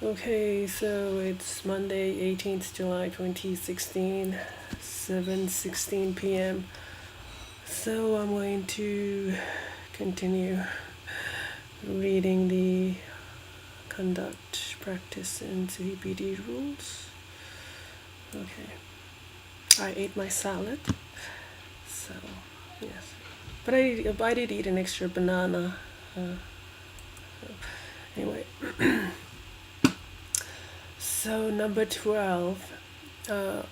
Okay, so it's Monday, 18th July 2016, 7:16 p.m. So I'm going to continue reading the conduct, practice, and CPD rules. Okay, I ate my salad, so yes. But I did eat an extra banana. Anyway, so number 12.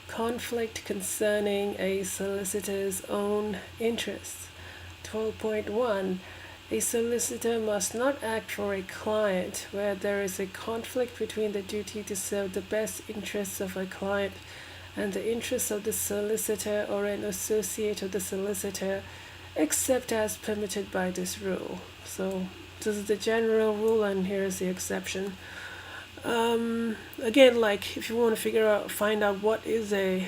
Conflict concerning a solicitor's own interests. 12.1. A solicitor must not act for a client where there is a conflict between the duty to serve the best interests of a client and the interests of the solicitor or an associate of the solicitor, except as permitted by this rule. So, this is the general rule, and here is the exception. Again, like if you want to find out what is again,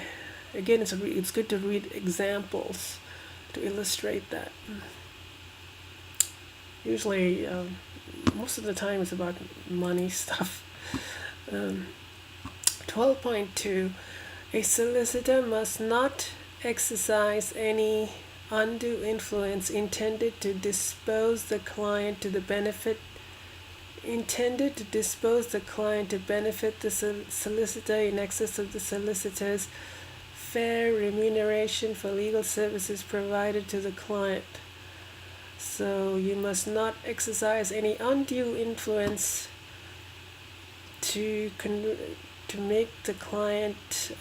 it's good to read examples to illustrate that. Usually, most of the time it's about money stuff. 12.2, a solicitor must not exercise any undue influence intended to dispose the client to benefit the solicitor in excess of the solicitor's fair remuneration for legal services provided to the client. So you must not exercise any undue influence to make the client.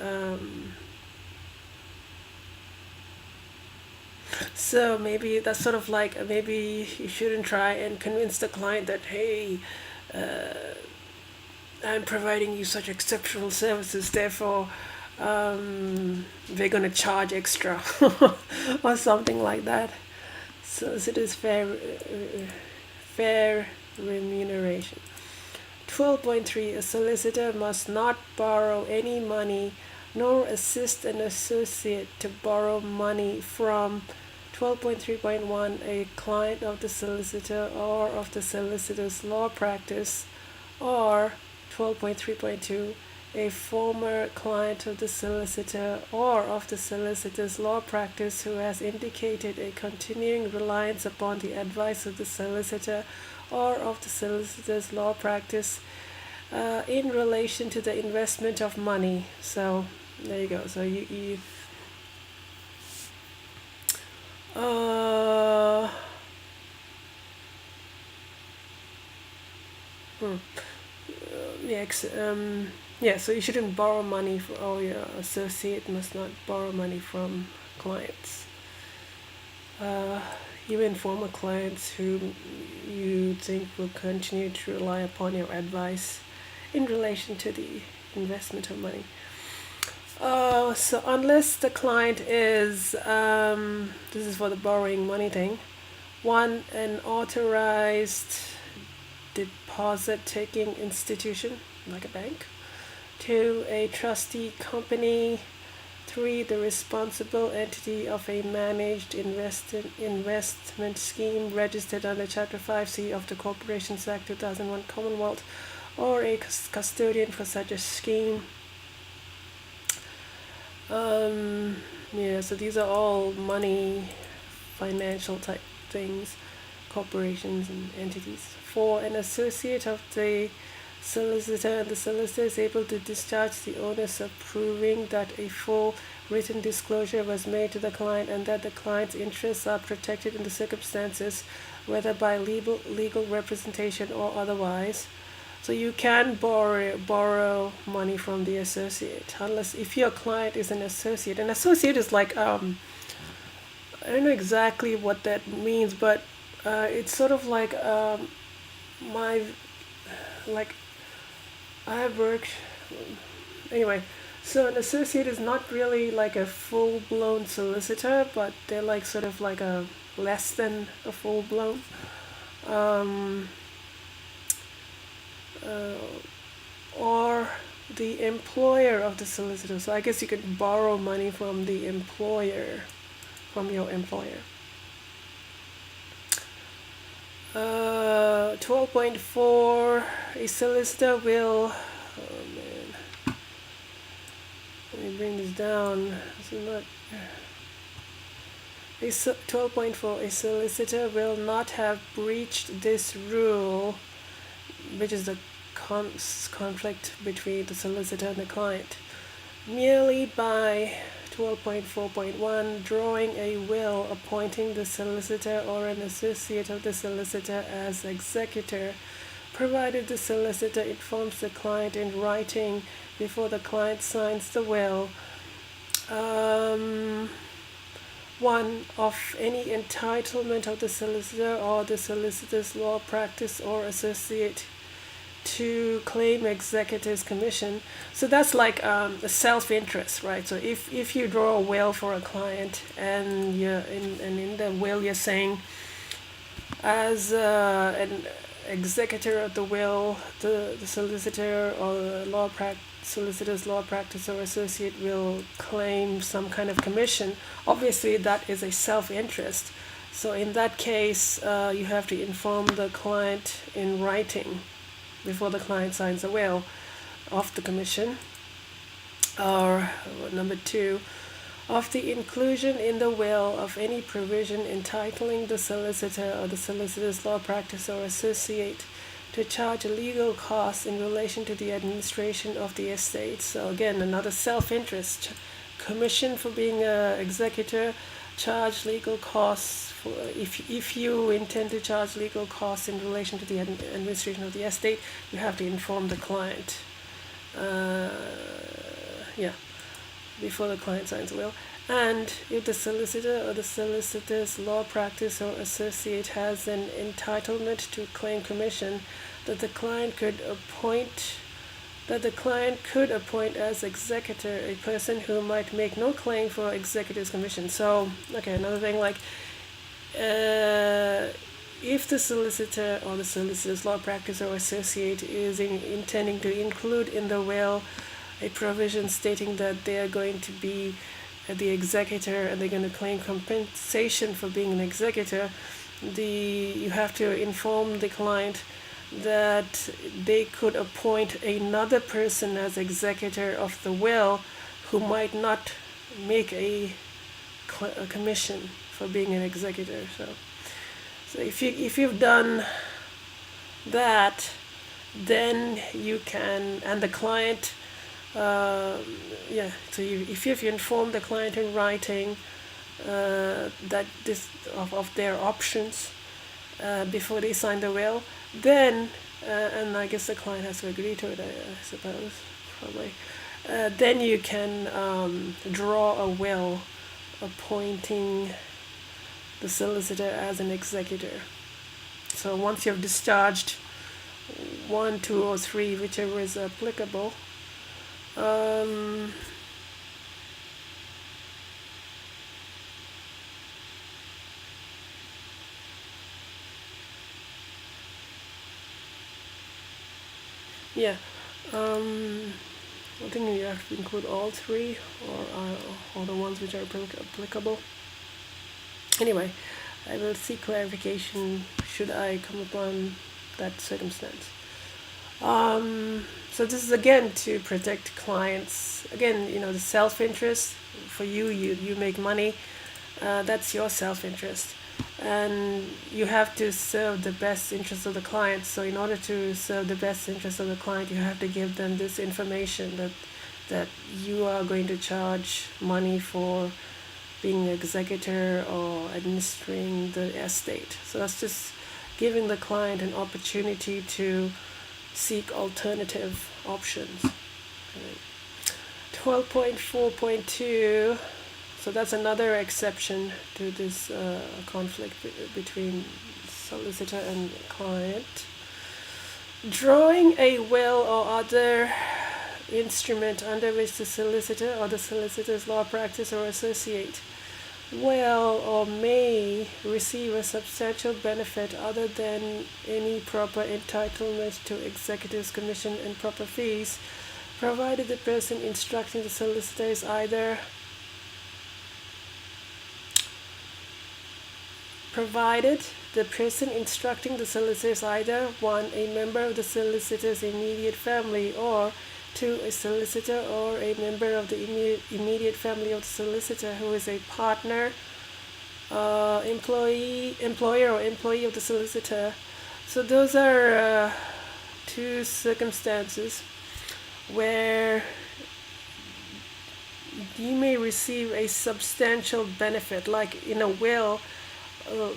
So maybe that's sort of like maybe you shouldn't try and convince the client that, hey, I'm providing you such exceptional services, therefore we're going to charge extra or something like that. So it is fair remuneration. 12.3, a solicitor must not borrow any money nor assist an associate to borrow money from. 12.3.1, a client of the solicitor or of the solicitor's law practice, or 12.3.2, a former client of the solicitor or of the solicitor's law practice who has indicated a continuing reliance upon the advice of the solicitor or of the solicitor's law practice in relation to the investment of money. So there you go. So you so you shouldn't borrow money or your associate must not borrow money from clients. Even former clients who you think will continue to rely upon your advice in relation to the investment of money. So unless the client is, this is for the borrowing money thing, one, an authorized deposit-taking institution, like a bank, two, a trustee company, three, the responsible entity of a managed investment scheme registered under Chapter 5C of the Corporations Act 2001 Commonwealth, or a custodian for such a scheme. So these are all money, financial type things, corporations and entities. For an associate of the solicitor, the solicitor is able to discharge the onus of proving that a full written disclosure was made to the client and that the client's interests are protected in the circumstances, whether by legal representation or otherwise. So you can borrow money from the associate, unless if your client is an associate. An associate is like I don't know exactly what that means, but it's sort of like I have worked anyway. So an associate is not really like a full-blown solicitor, but they're like sort of like a less than a full-blown. Or the employer of the solicitor. So I guess you could borrow money from the employer, from your employer. 12.4, a solicitor will, oh man, let me bring this down. This is not, 12.4, a solicitor will not have breached this rule, which is the conflict between the solicitor and the client, merely by 12.4.1 drawing a will appointing the solicitor or an associate of the solicitor as executor, provided the solicitor informs the client in writing before the client signs the will. 1. Of any entitlement of the solicitor or the solicitor's law practice or associate to claim executor's commission. So that's like a self-interest, right? So if you draw a will for a client and in the will you're saying, as an executor of the will, the solicitor or the solicitor's law practice or associate will claim some kind of commission. Obviously that is a self-interest. So in that case, you have to inform the client in writing before the client signs a will of the commission. Or number 2, of the inclusion in the will of any provision entitling the solicitor or the solicitor's law practice or associate to charge legal costs in relation to the administration of the estate. So again, another self-interest. Commission for being an executor, charge legal costs for, if you intend to charge legal costs in relation to the administration of the estate, you have to inform the client. Before the client signs a will. And if the solicitor or the solicitor's law practice or associate has an entitlement to claim commission, that the client could appoint as executor a person who might make no claim for executor's commission. So, okay, another thing, like if the solicitor or the solicitor's law practice or associate is intending to include in the will a provision stating that they are going to be the executor and they're going to claim compensation for being an executor, you have to inform the client that they could appoint another person as executor of the will who might not make a commission for being an executor. So if you've done that, then you can, and the client, so if you inform the client in writing that this of their options before they sign the will, then and I guess the client has to agree to it, I suppose, probably, then you can draw a will appointing the solicitor as an executor. So once you've discharged 1, 2, or 3, whichever is applicable, I think you have to include all 3 or all the ones which are applicable. Anyway, I will seek clarification should I come upon that circumstance. So this is again to protect clients. Again, the self-interest for you make money. That's your self-interest, and you have to serve the best interest of the client. So in order to serve the best interest of the client, you have to give them this information that you are going to charge money for being an executor or administering the estate. So that's just giving the client an opportunity to seek alternative options. 12.4.2, so that's another exception to this conflict between solicitor and client. Drawing a will or other instrument under which the solicitor or the solicitor's law practice or associate will or may receive a substantial benefit other than any proper entitlement to executor's commission and proper fees, provided the person instructing the solicitor is either provided the person instructing the solicitor is either 1. A member of the solicitor's immediate family, or 2. A solicitor or a member of the immediate family of the solicitor who is a partner, employer or employee of the solicitor. So those are two circumstances where you may receive a substantial benefit. Like in a will,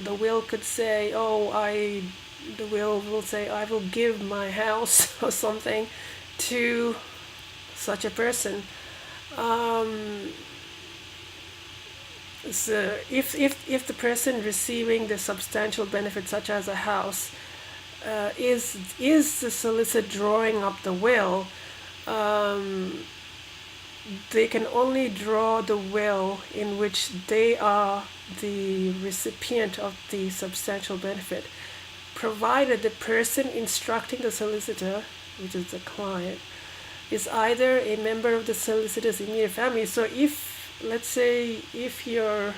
the will could say, the will say, I will give my house or something to such a person. So if the person receiving the substantial benefit, such as a house, is the solicitor drawing up the will, they can only draw the will in which they are the recipient of the substantial benefit, provided the person instructing the solicitor, which is the client, is either a member of the solicitor's immediate family. So let's say if your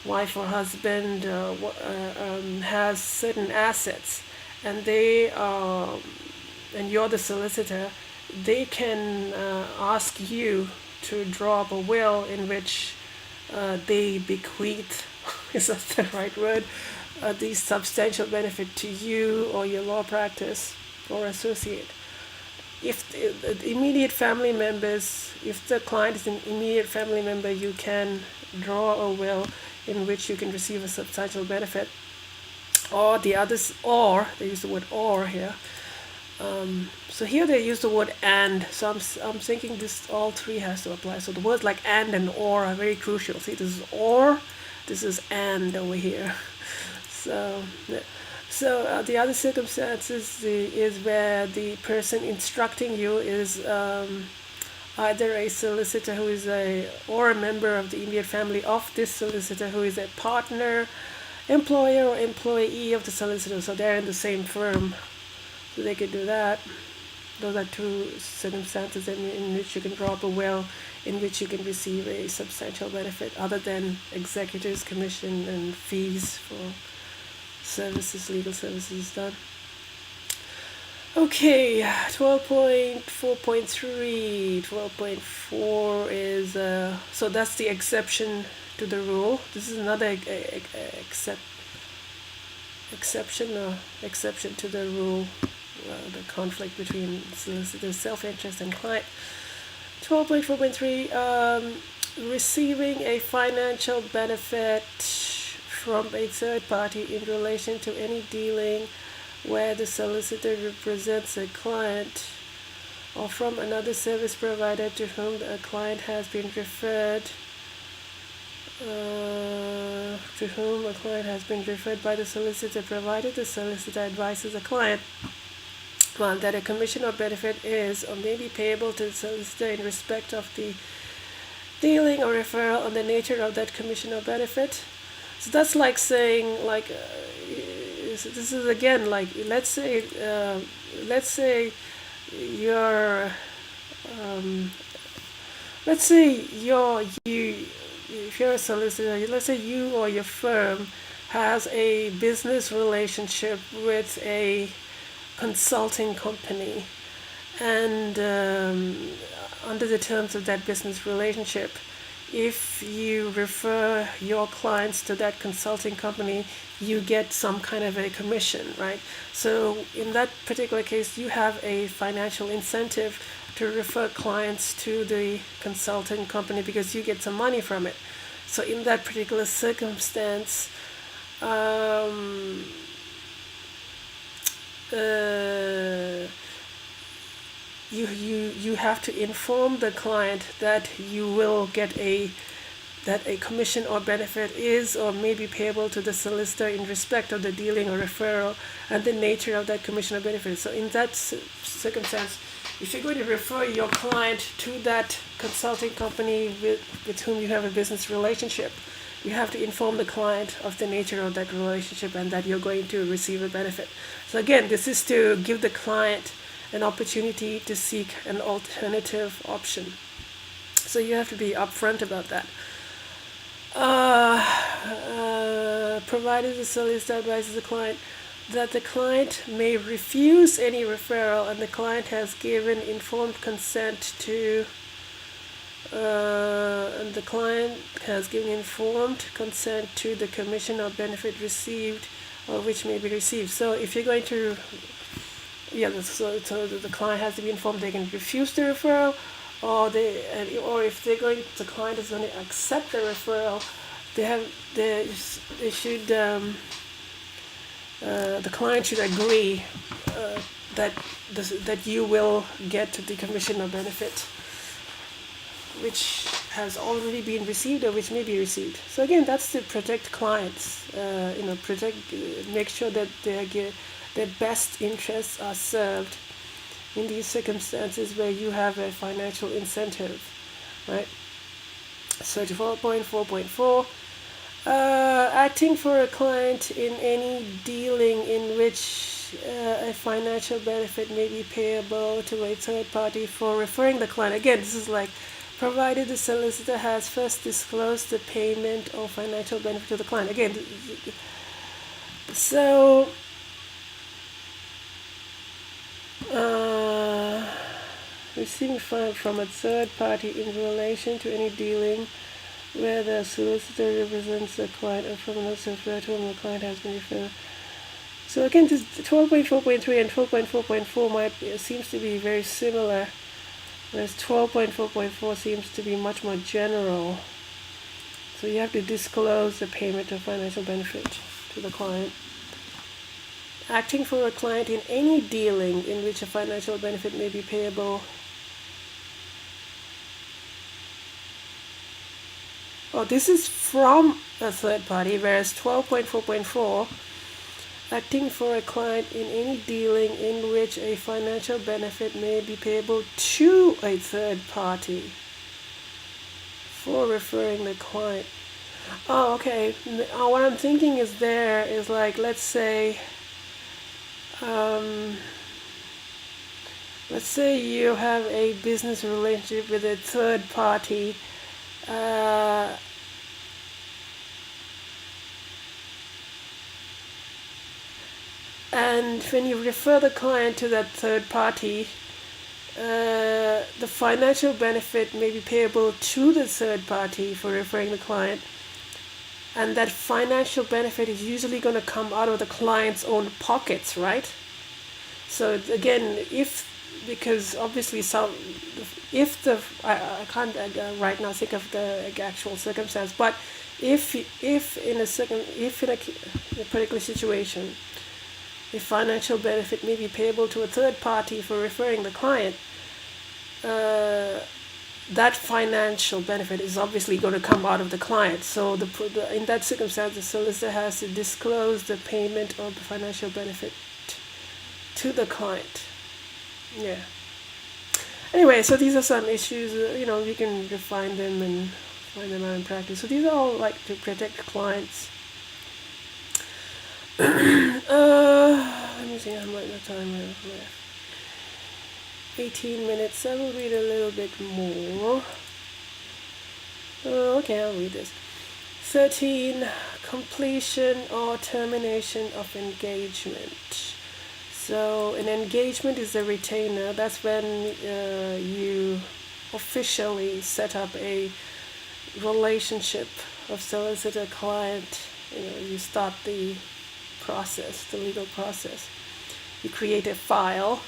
wife or husband has certain assets, and and you're the solicitor, they can ask you to draw up a will in which they bequeath, is that the right word, the substantial benefit to you or your law practice or associate. If the immediate family members, if the client is an immediate family member, you can draw a will in which you can receive a substantial benefit. Or the others, or, they use the word or here. So here they use the word and. So I'm thinking this, all three has to apply. So the words like and or are very crucial. See, this is or, this is and over here. So the other circumstances is where the person instructing you is either a solicitor who is or a member of the immediate family of this solicitor who is a partner, employer or employee of the solicitor. So they're in the same firm, so they could do that. Those are two circumstances in which you can draw up a will in which you can receive a substantial benefit other than executors' commission and fees for services, legal services done. Okay, 12.4.3. 12.4 is so that's the exception to the rule. This is another exception to the rule, the conflict between solicitor's self-interest and client. 12.4.3, receiving a financial benefit from a third party in relation to any dealing where the solicitor represents a client, or from another service provider to whom a client has been referred, by the solicitor, provided the solicitor advises the client that a commission or benefit is or may be payable to the solicitor in respect of the dealing or referral on the nature of that commission or benefit. So that's like saying, this is again like, let's say you're if you're a solicitor, let's say you or your firm has a business relationship with a consulting company, and under the terms of that business relationship, if you refer your clients to that consulting company, you get some kind of a commission, right? So in that particular case, you have a financial incentive to refer clients to the consulting company because you get some money from it. So in that particular circumstance, you have to inform the client that you will get that a commission or benefit is or may be payable to the solicitor in respect of the dealing or referral and the nature of that commission or benefit. So in that circumstance, if you're going to refer your client to that consulting company with whom you have a business relationship, you have to inform the client of the nature of that relationship and that you're going to receive a benefit. So again, this is to give the client an opportunity to seek an alternative option. So you have to be upfront about that. provided the solicitor advises the client that the client may refuse any referral and the client has given informed consent to and the client has given informed consent to the commission or benefit received or which may be received. So if you're going to, so the client has to be informed they can refuse the referral, or if the client is going to accept the referral, they should the client should agree that you will get the commission or benefit which has already been received or which may be received. So again, that's to protect clients, make sure that their best interests are served in these circumstances where you have a financial incentive, right? So 4.4.4, acting for a client in any dealing in which a financial benefit may be payable to a third party for referring the client. Again, this is like, provided the solicitor has first disclosed the payment or financial benefit to the client. Again, so receiving funds from a third party in relation to any dealing where the solicitor represents the client or from another software to whom the client has been referred. So again, this 12.4.3 and 12.4.4 seems to be very similar, whereas 12.4.4 seems to be much more general. So you have to disclose the payment of financial benefit to the client. Acting for a client in any dealing in which a financial benefit may be payable. Oh, this is from a third party, whereas 12.4.4, acting for a client in any dealing in which a financial benefit may be payable to a third party for referring the client. Oh, okay. What I'm thinking is like, let's say you have a business relationship with a third party, and when you refer the client to that third party, the financial benefit may be payable to the third party for referring the client, and that financial benefit is usually going to come out of the client's own pockets, right? So again, because obviously I can't right now think of the actual circumstance, but if in a particular situation, a financial benefit may be payable to a third party for referring the client, that financial benefit is obviously going to come out of the client. So in that circumstance, the solicitor has to disclose the payment of the financial benefit to the client. Yeah. Anyway, so these are some issues, you can refine them and find them out in practice. So these are all like to protect clients. Let me see how much time I have left. 18 minutes. I will read a little bit more. Okay, I'll read this. 13. Completion or termination of engagement. So an engagement is a retainer. That's when you officially set up a relationship of solicitor-client. You start the process, the legal process. You create a file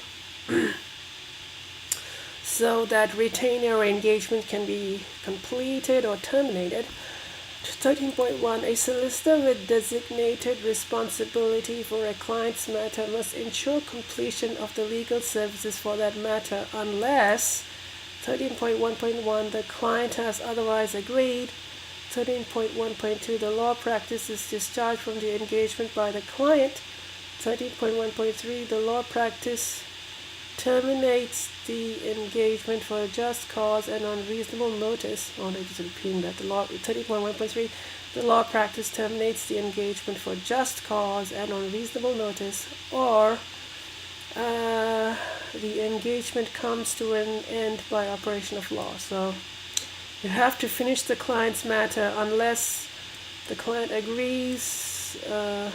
so that retainer or engagement can be completed or terminated. 13.1. A solicitor with designated responsibility for a client's matter must ensure completion of the legal services for that matter unless 13.1.1. the client has otherwise agreed. 13.1.2. the law practice is discharged from the engagement by the client. 13.1.3. the law practice terminates the engagement for a just cause and on reasonable notice. Oh, they're just repeating that. The law 30.1.3. the law practice terminates the engagement for just cause and on reasonable notice, or the engagement comes to an end by operation of law. So you have to finish the client's matter unless the client agrees practice,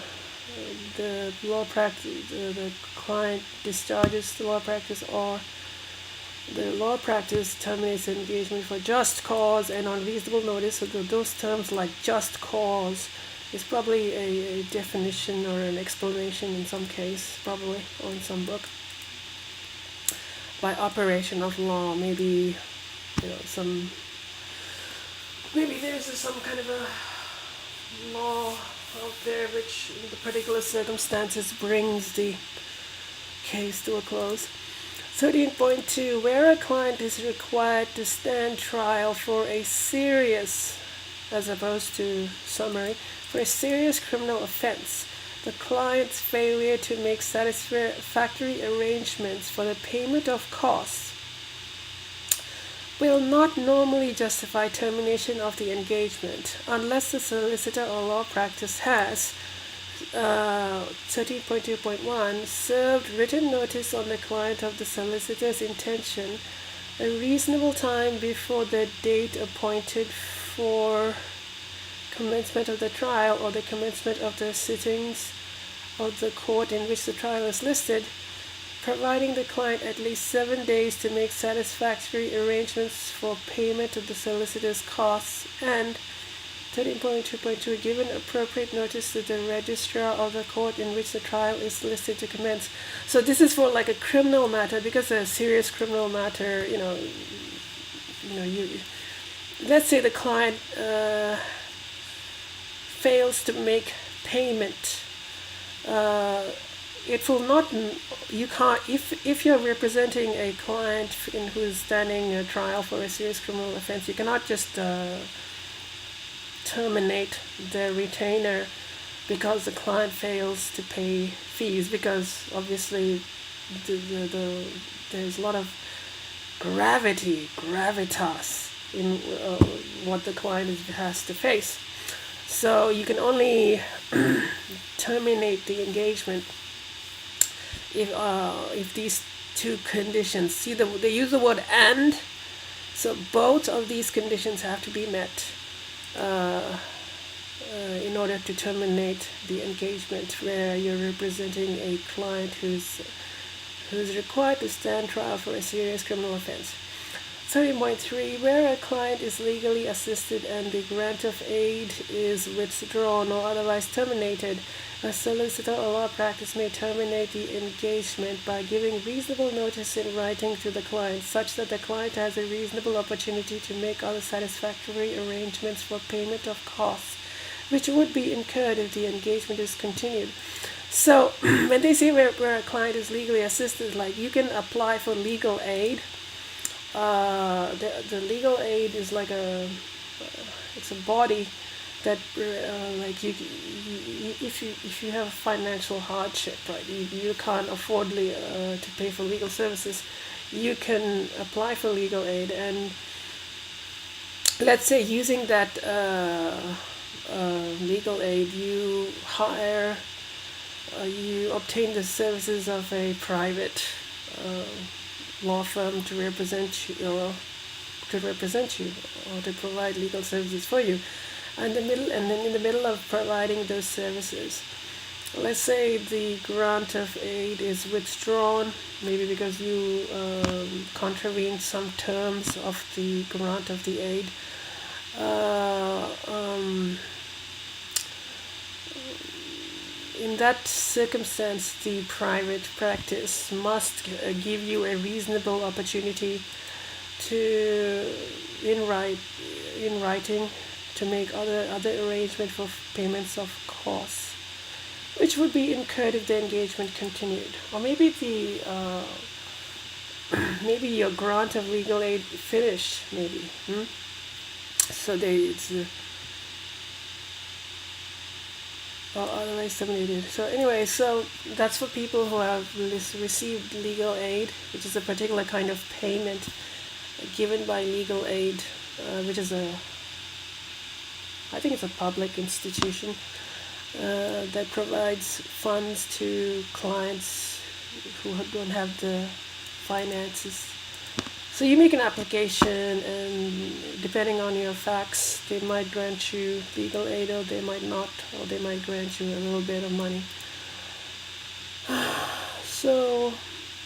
the law practice, the client discharges the law practice, or the law practice terminates the engagement for just cause and on reasonable notice. So those terms like just cause is probably a definition or an explanation in some case, probably, or in some book. By operation of law, maybe, maybe there's some kind of a law out there which in the particular circumstances brings the case to a close. 13.2, where a client is required to stand trial for a serious, as opposed to summary, for a serious criminal offense, the client's failure to make satisfactory arrangements for the payment of costs will not normally justify termination of the engagement unless the solicitor or law practice has 13.2.1 served written notice on the client of the solicitor's intention a reasonable time before the date appointed for commencement of the trial or the commencement of the sittings of the court in which the trial is listed, providing the client at least 7 days to make satisfactory arrangements for payment of the solicitor's costs, and 13.2.2 given appropriate notice to the registrar of the court in which the trial is listed to commence. So this is for like a criminal matter, because a serious criminal matter, let's say the client fails to make payment. It will not, you can't, if you're representing a client who is standing a trial for a serious criminal offense, you cannot just terminate the retainer because the client fails to pay fees, because obviously there's a lot of gravitas in what the client has to face. So you can only terminate the engagement if these two conditions, see, they use the word and, so both of these conditions have to be met in order to terminate the engagement, where you're representing a client who's required to stand trial for a serious criminal offense. 13.3, where a client is legally assisted and the grant of aid is withdrawn or otherwise terminated, a solicitor or law practice may terminate the engagement by giving reasonable notice in writing to the client, such that the client has a reasonable opportunity to make other satisfactory arrangements for payment of costs, which would be incurred if the engagement is continued. So when they say where a client is legally assisted, like you can apply for legal aid. The legal aid is like it's a body that like you if you have financial hardship, right, you can't afford to pay for legal services, you can apply for legal aid, and let's say using that legal aid, you obtain the services of a private law firm to represent you, or to provide legal services for you. And then in the middle of providing those services, let's say the grant of aid is withdrawn, maybe because you contravened some terms of the grant of the aid. In that circumstance, the private practice must give you a reasonable opportunity to, in writing, to make other arrangement for payments of costs, which would be incurred if the engagement continued. Or maybe maybe your grant of legal aid finished, maybe. So or otherwise terminated. So anyway, so that's for people who have received legal aid, which is a particular kind of payment given by legal aid, which is I think it's a public institution that provides funds to clients who don't have the finances. So you make an application, and depending on your facts, they might grant you legal aid, or they might not, or they might grant you a little bit of money. So,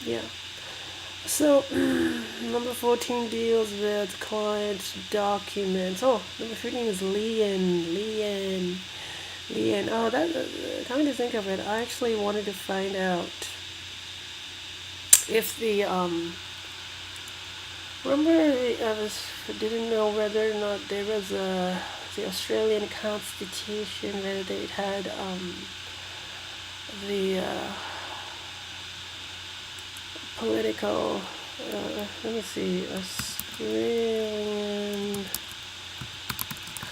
yeah. So, number 14 deals with client documents. Oh, number 15 is lien. Oh, coming to think of it, I actually wanted to find out if the, didn't know whether or not there was the Australian Constitution, whether they had, the, political, let me see, Australian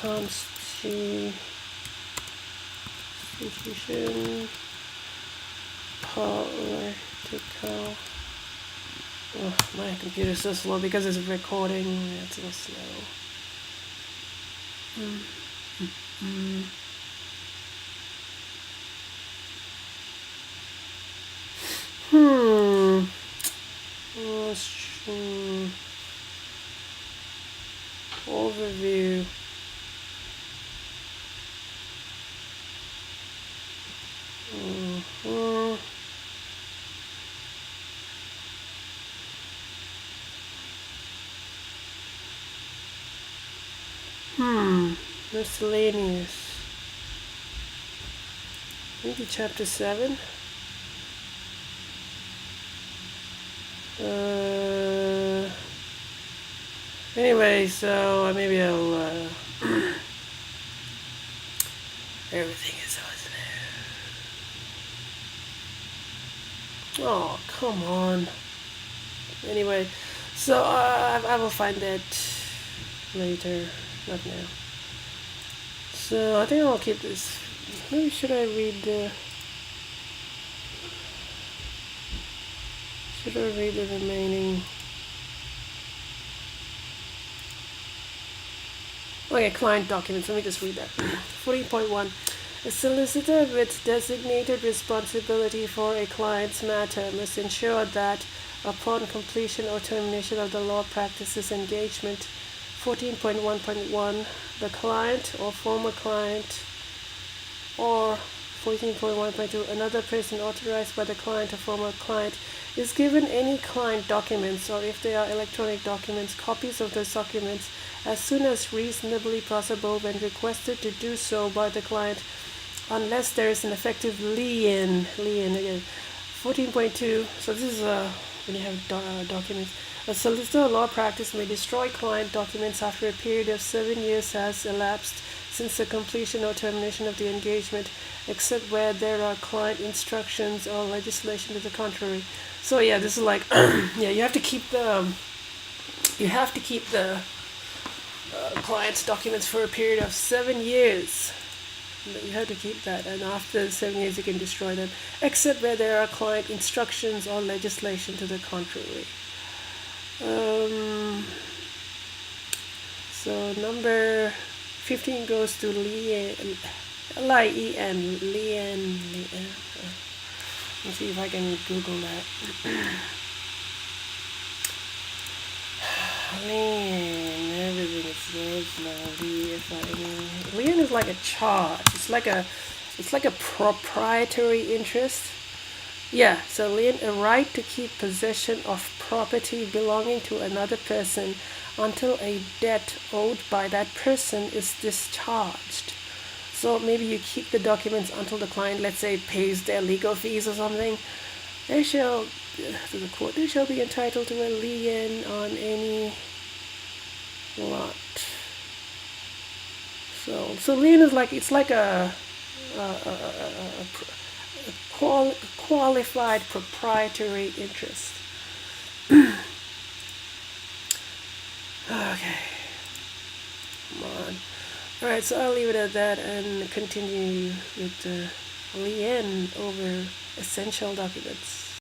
Constitution, political, oh, my computer's so slow because it's recording, it's so slow. Overview. Miscellaneous. Maybe chapter 7. Anyway, so maybe I'll everything is there. Oh, come on. Anyway, so I will find that later, not now. So I think I'll keep this. Maybe should I read the remaining? Okay, client documents. Let me just read that. 14.1. A solicitor with designated responsibility for a client's matter must ensure that upon completion or termination of the law practices engagement, 14.1.1, the client or former client, or 14.1.2, another person authorized by the client or former client is given any client documents, or if they are electronic documents, copies of those documents as soon as reasonably possible when requested to do so by the client, unless there is an effective lien again. 14.2, so this is when you have documents. A solicitor law practice may destroy client documents after a period of 7 years has elapsed since the completion or termination of the engagement, except where there are client instructions or legislation to the contrary. So yeah, this is like yeah, you have to keep the client's documents for a period of 7 years. You have to keep that, and after 7 years you can destroy them, except where there are client instructions or legislation to the contrary. So number 15 goes to lien. Let's see if I can Google that. Lien, everything is so slow. Lien is like a charge. It's like a proprietary interest. Yeah, so lien, a right to keep possession of property belonging to another person until a debt owed by that person is discharged. So maybe you keep the documents until the client, let's say, pays their legal fees or something. They shall, to the court, they shall be entitled to a lien on any lot. So lien is like, it's like a qualified proprietary interest. Okay, come on. Alright, so I'll leave it at that and continue with the lien over essential documents.